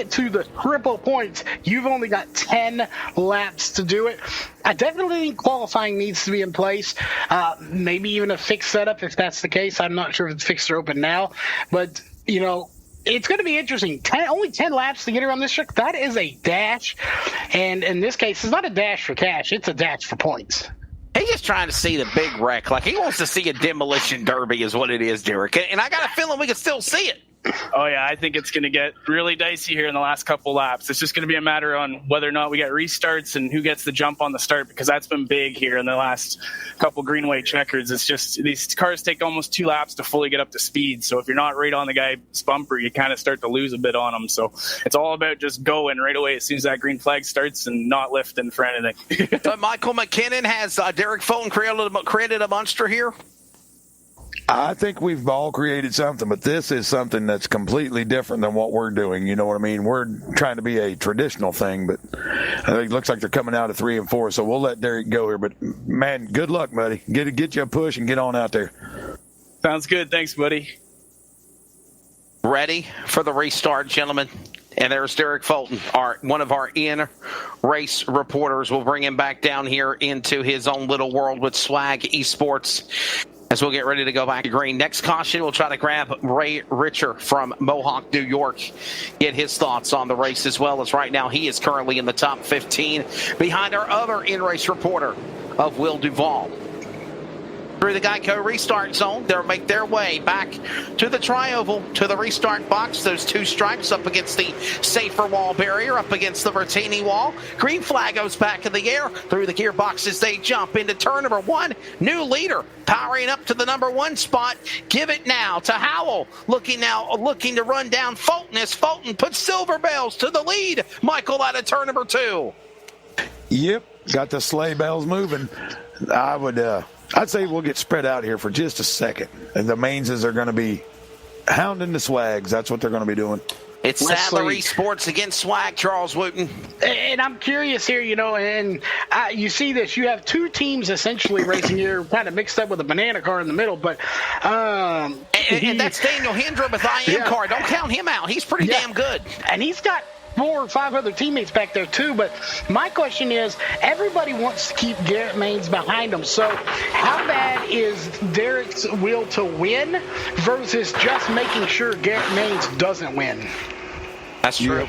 to the triple points, you've only got 10 laps to do it. I definitely think qualifying needs to be in place. Maybe even a fixed setup if that's the case. I'm not sure if it's fixed or open now, but it's going to be interesting. Only 10 laps to get around this trick. That is a dash, and in this case, it's not a dash for cash. It's a dash for points. He's just trying to see the big wreck. Like, he wants to see a demolition derby is what it is, Derek. And I got a feeling we can still see it. Oh, yeah, I think it's going to get really dicey here in the last couple laps. It's just going to be a matter on whether or not we get restarts and who gets the jump on the start, because that's been big here in the last couple green-white checkers. It's just these cars take almost 2 laps to fully get up to speed. So if you're not right on the guy's bumper, you kind of start to lose a bit on him. So it's all about just going right away as soon as that green flag starts and not lifting for anything. Michael McKinnon has Derek Fulton created a monster here. I think we've all created something, but this is something that's completely different than what we're doing. You know what I mean? We're trying to be a traditional thing, but it looks like they're coming out of 3 and 4, so we'll let Derek go here. But, man, good luck, buddy. Get you a push and get on out there. Sounds good. Thanks, buddy. Ready for the restart, gentlemen. And there's Derek Fulton, one of our in-race reporters. We'll bring him back down here into his own little world with Swag eSports as we'll get ready to go back to green. Next caution, we'll try to grab Ray Richer from Mohawk, New York, get his thoughts on the race as well, as right now he is currently in the top 15 behind our other in-race reporter of Will Duvall. Through the Geico restart zone, they'll make their way back to the tri-oval, to the restart box. Those 2 stripes up against the safer wall barrier, up against the retaining wall. Green flag goes back in the air. Through the gearboxes, they jump into turn number 1. New leader, powering up to the number 1 spot. Give it now to Howell. Looking to run down Fulton as Fulton puts Silver Bells to the lead. Michael out of turn number 2. Yep, got the sleigh bells moving. I'd say we'll get spread out here for just a second. And the Mainses are going to be hounding the Swags. That's what they're going to be doing. It's Sadler eSports against Swag, Charles Wooten. And I'm curious here, and you see this. You have 2 teams essentially racing here, kind of mixed up with a banana car in the middle. But and that's Daniel Hendra with IM car. Don't count him out. He's pretty damn good. And he's got 4 or 5 other teammates back there too, but my question is, everybody wants to keep Garrett Maines behind him, so how bad is Derek's will to win versus just making sure Garrett Maines doesn't win? That's true.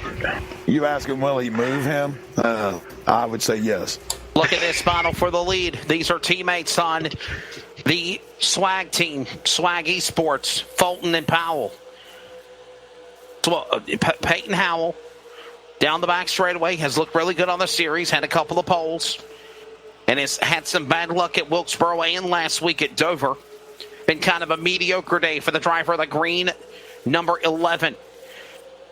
You ask him, will he move him? I would say yes. Look at this battle for the lead. These are teammates on the Swag team, Swag eSports, Fulton and Powell. Peyton Howell down the back straightaway, has looked really good on the series, had a couple of poles, and has had some bad luck at Wilkesboro and last week at Dover. Been kind of a mediocre day for the driver of the green, number 11.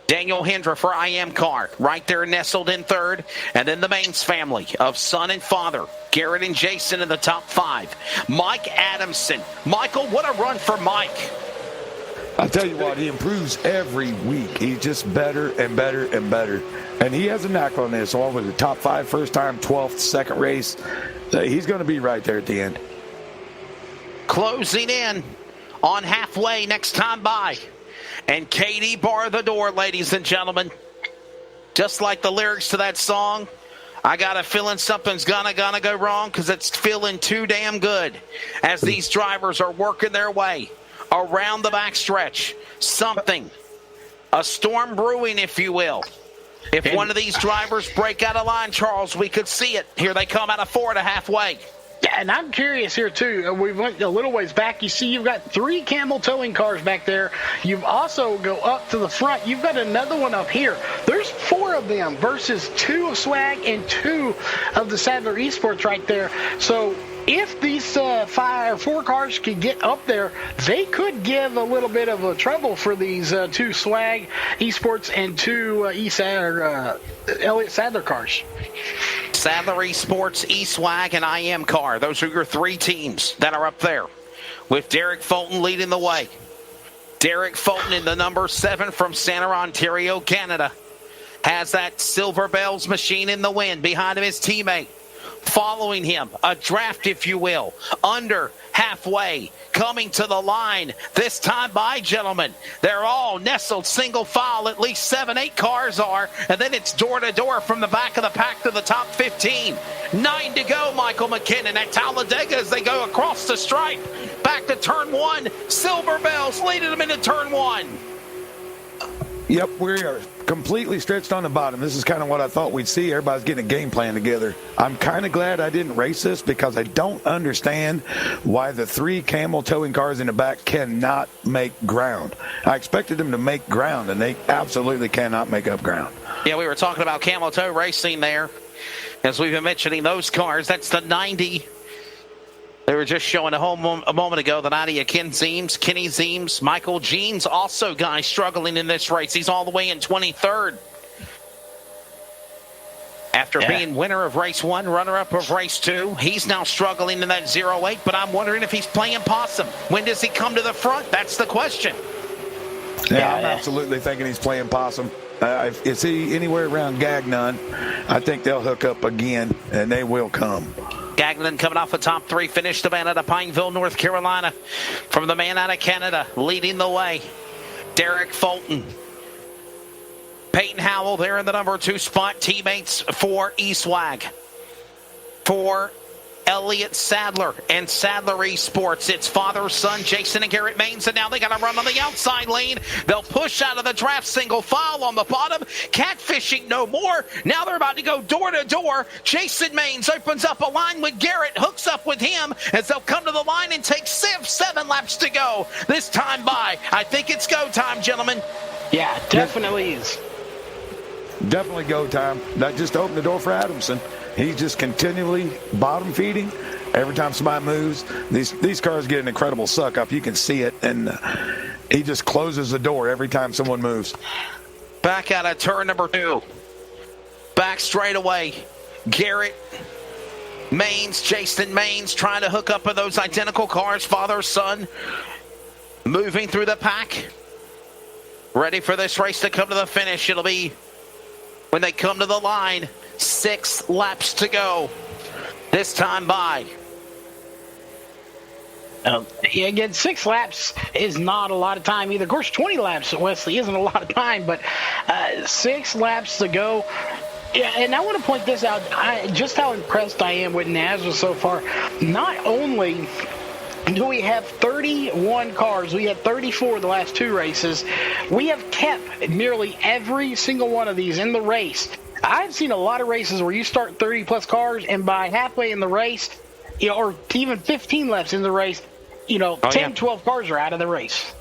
Daniel Hendra for IM car, right there nestled in 3rd. And then the Maines family of son and father, Garrett and Jason in the top 5. Mike Adamson. Michael, what a run for Mike. I tell you what, he improves every week. He's just better and better and better. And he has a knack on this. All with the top 5 first time, 12th, second race. He's going to be right there at the end. Closing in on halfway next time by. And Katie bar the door, ladies and gentlemen. Just like the lyrics to that song, I got a feeling something's gonna go wrong because it's feeling too damn good as these drivers are working their way around the backstretch. A storm brewing, if you will. If one of these drivers break out of line, Charles, we could see it. Here they come out of 4 to halfway. Yeah, and I'm curious here, too. We went a little ways back. You see you've got 3 Camel towing cars back there. You've also go up to the front. You've got another one up here. There's 4 of them versus 2 of Swag and 2 of the Sadler eSports right there. So if these 4 cars could get up there, they could give a little bit of a trouble for these 2 Swag eSports and 2 Elliott Sadler cars. Sadler eSports, eSwag, and IM car. Those are your 3 teams that are up there, with Derek Fulton leading the way. Derek Fulton in the number 7 from Santa Ontario, Canada. Has that Silver Bells machine in the wind. Behind him his teammate, following him, a draft, if you will, under halfway, coming to the line. This time by, gentlemen, they're all nestled single file, at least 7, 8 cars are, and then it's door to door from the back of the pack to the top 15. 9 to go, Michael McKinnon at Talladega as they go across the stripe. Back to turn 1, Silver Bells leading them into turn 1. Yep, we are completely stretched on the bottom. This is kind of what I thought we'd see. Everybody's getting a game plan together. I'm kind of glad I didn't race this because I don't understand why the 3 camel towing cars in the back cannot make ground. I expected them to make ground, and they absolutely cannot make up ground. Yeah, we were talking about camel tow racing there. As we've been mentioning those cars, that's the 90. They were just showing a moment ago the 90 of Kenny Zeems, Michael Jeans, also guys struggling in this race. He's all the way in 23rd. After being winner of race 1, runner-up of race 2, he's now struggling in that 08, but I'm wondering if he's playing possum. When does he come to the front? That's the question. Yeah, I'm absolutely thinking he's playing possum. Is he anywhere around Gagnon? I think they'll hook up again, and they will come. Gagnon coming off a top 3 finish, the man out of Pineville, North Carolina. From the man out of Canada, leading the way, Derek Fulton. Peyton Howell there in the number 2 spot, teammates for eSwag. For Elliott Sadler and Sadler eSports. It's father, son, Jason and Garrett Maines, and now they got to run on the outside lane. They'll push out of the draft single file on the bottom. Catfishing no more. Now they're about to go door to door. Jason Maines opens up a line with Garrett, hooks up with him as they'll come to the line and take 7 laps to go. This time by. I think it's go time, gentlemen. Yeah, definitely is. Definitely go time. That just opened the door for Adamson. He's just continually bottom feeding. Every time somebody moves, these cars get an incredible suck up. You can see it, and he just closes the door every time someone moves. Back out of turn number 2. Back straight away. Garrett Maines, Jason Maines trying to hook up with those identical cars, father, son, moving through the pack. Ready for this race to come to the finish. It'll be when they come to the line. 6 laps to go. This time by. Again, 6 laps is not a lot of time either. Of course, 20 laps at Wesley isn't a lot of time, but 6 laps to go. Yeah, and I want to point this out, just how impressed I am with NASRA so far. Not only do we have 31 cars, we had 34 the last 2 races, we have kept nearly every single one of these in the race. I've seen a lot of races where you start 30-plus cars, and by halfway in the race, or even 15 laps in the race, 12 cars are out of the race.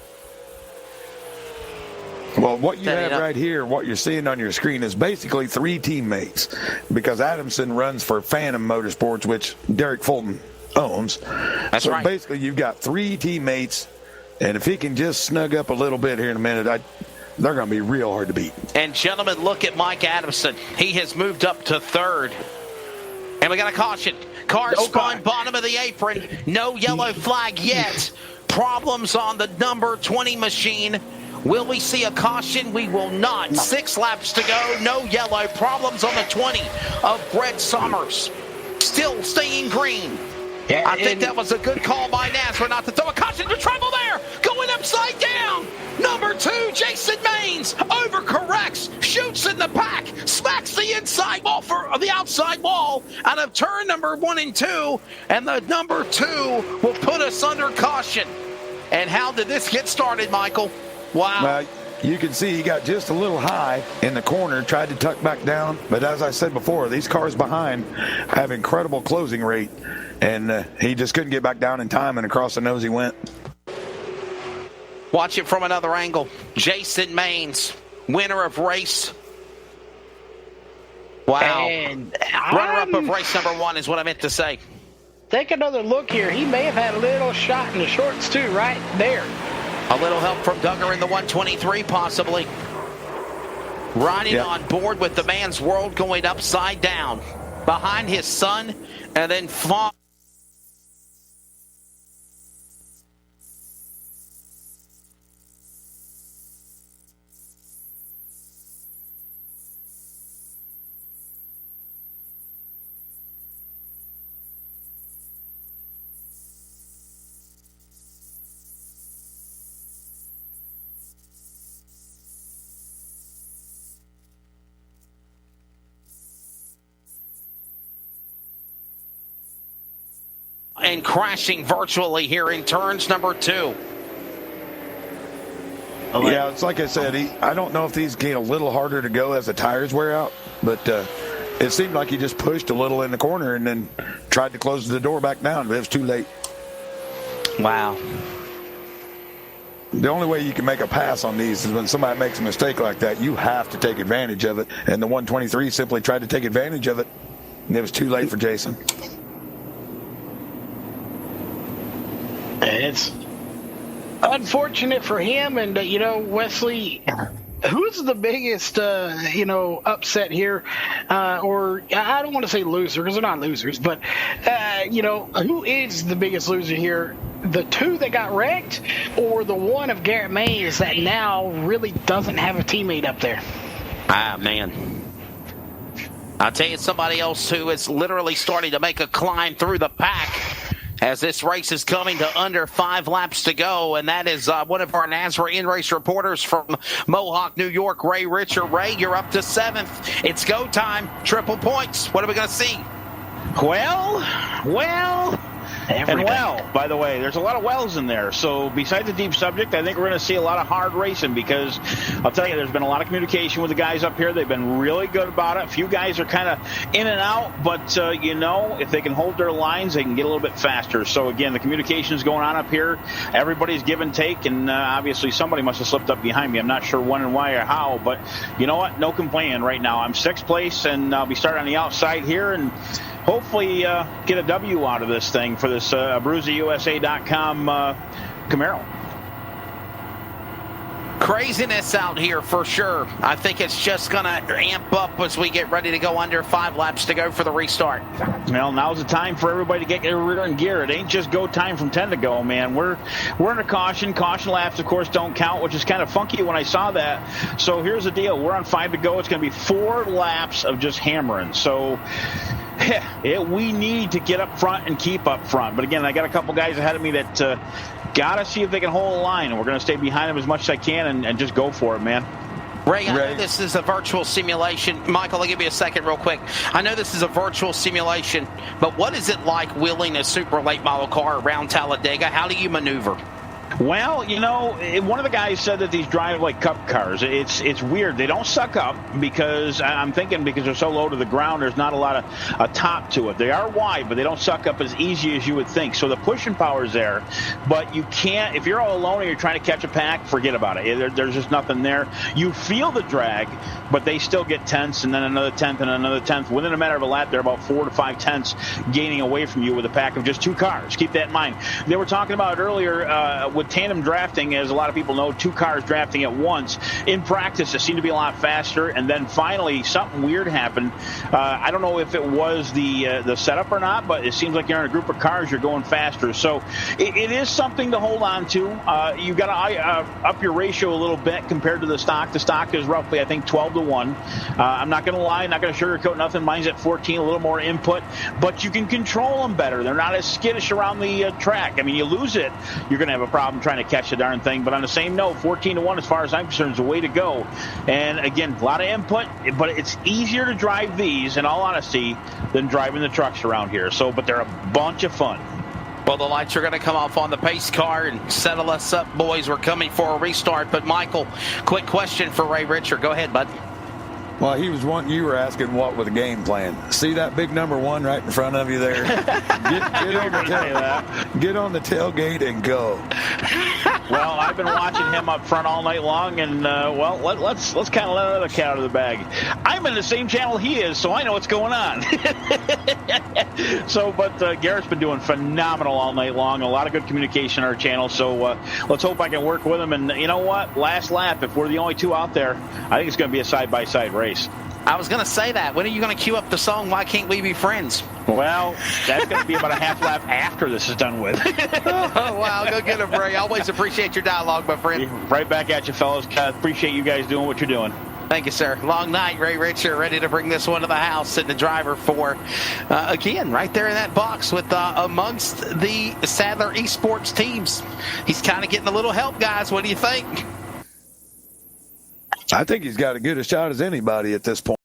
Well, what you have right here, what you're seeing on your screen, is basically 3 teammates, because Adamson runs for Phantom Motorsports, which Derek Fulton owns. That's right. Basically, you've got 3 teammates, and if he can just snug up a little bit here in a minute, they're going to be real hard to beat. And gentlemen, look at Mike Adamson. He has moved up to 3rd. And we got a caution. Car spun bottom of the apron. No yellow flag yet. Problems on the number 20 machine. Will we see a caution? We will not. 6 laps to go. No yellow. Problems on the 20 of Brett Summers. Still staying green. Yeah, I think that was a good call by NASRA not to throw a caution to trouble there. Going upside down. Number 2, Jason Maines overcorrects, shoots in the pack, smacks the inside wall for the outside wall out of turn number 1 and 2, and the number 2 will put us under caution. And how did this get started, Michael? Wow. You can see he got just a little high in the corner, tried to tuck back down, but as I said before, these cars behind have incredible closing rate, and he just couldn't get back down in time, and across the nose he went. Watch it from another angle. Jason Maines, winner of race. Wow. Runner-up of race number 1 is what I meant to say. Take another look here. He may have had a little shot in the shorts, too, right there. A little help from Duggar in the 123, possibly. Riding on board with the man's world going upside down. Behind his son, and then and crashing virtually here in turns number 2. Yeah, it's like I said, I don't know if these get a little harder to go as the tires wear out, but it seemed like he just pushed a little in the corner and then tried to close the door back down, but it was too late. Wow. The only way you can make a pass on these is when somebody makes a mistake like that. You have to take advantage of it, and the 123 simply tried to take advantage of it, and it was too late for Jason. It's unfortunate for him, and Wesley, who's the biggest upset here, or I don't want to say loser because they're not losers, but who is the biggest loser here? The two that got wrecked, or the one of Garrett Mays that now really doesn't have a teammate up there? Ah, man. I'll tell you somebody else who is literally starting to make a climb through the pack as this race is coming to under 5 laps to go, and that is one of our NASRA in-race reporters from Mohawk, New York, Ray Richer. Ray, you're up to 7th. It's go time. Triple points. What are we going to see? By the way, there's a lot of wells in there. So besides the deep subject, I think we're going to see a lot of hard racing because I'll tell you, there's been a lot of communication with the guys up here. They've been really good about it. A few guys are kind of in and out, but, if they can hold their lines, they can get a little bit faster. So, again, the communication is going on up here. Everybody's give and take, and obviously somebody must have slipped up behind me. I'm not sure when and why or how, but you know what? No complaining right now. I'm 6th place, and I'll be starting on the outside here, and hopefully get a W out of this thing for this BruiserUSA.com Camaro. Craziness out here for sure. I think it's just going to amp up as we get ready to go under 5 laps to go for the restart. Well, now's the time for everybody to get their rear end gear. It ain't just go time from 10 to go, man. We're under caution. Caution laps, of course, don't count, which is kind of funky when I saw that. So here's the deal. We're on 5 to go. It's going to be 4 laps of just hammering. So we need to get up front and keep up front. But again, I got a couple guys ahead of me that got to see if they can hold a line. And we're going to stay behind them as much as I can and just go for it, man. Ray, I know this is a virtual simulation. Michael, I'll give you a second real quick. I know this is a virtual simulation, but what is it like wheeling a super late model car around Talladega? How do you maneuver? Well, one of the guys said that these drive like cup cars. It's weird. They don't suck up because I'm thinking because they're so low to the ground, there's not a lot of a top to it. They are wide, but they don't suck up as easy as you would think. So the pushing power is there, but you can't, if you're all alone and you're trying to catch a pack, forget about it. There's just nothing there. You feel the drag, but they still get tenths and then another tenth and another tenth. Within a matter of a lap, they're about 4 to 5 tenths gaining away from you with a pack of just 2 cars. Keep that in mind. They were talking about it earlier with tandem drafting, as a lot of people know, 2 cars drafting at once. In practice, it seemed to be a lot faster, and then finally something weird happened. I don't know if it was the setup or not, but it seems like you're in a group of cars, you're going faster. So it is something to hold on to. You got to up your ratio a little bit compared to the stock. The stock is roughly, I think, 12 to 1. I'm not going to lie, not going to sugarcoat nothing. Mine's at 14, a little more input, but you can control them better. They're not as skittish around the track. I mean, you lose it, you're going to have a problem trying to catch the darn thing. But on the same note, 14 to 1, as far as I'm concerned, is the way to go. And again, a lot of input, but it's easier to drive these, in all honesty, than driving the trucks around here. So, but they're a bunch of fun. Well, the lights are going to come off on the pace car and settle us up, boys. We're coming for a restart. But Michael, quick question for Ray Richer. Go ahead, bud. Well, you were asking what was the game plan. See that big number 1 right in front of you there? Get on the tailgate and go. Well, I've been watching him up front all night long, and let's kind of let another cat out of the bag. I'm in the same channel he is, so I know what's going on. But Garrett's been doing phenomenal all night long. A lot of good communication on our channel, so let's hope I can work with him. And you know what? Last lap, if we're the only 2 out there, I think it's going to be a side-by-side race. I was going to say that. When are you going to cue up the song, Why Can't We Be Friends? Well, that's going to be about a half lap after this is done with. Oh, wow. Go get him, Ray. Always appreciate your dialogue, my friend. Right back at you, fellas. Appreciate you guys doing what you're doing. Thank you, sir. Long night, Ray Richer, ready to bring this one to the house, and the driver for, again, right there in that box with amongst the Sadler eSports teams. He's kind of getting a little help, guys. What do you think? I think he's got as good a shot as anybody at this point.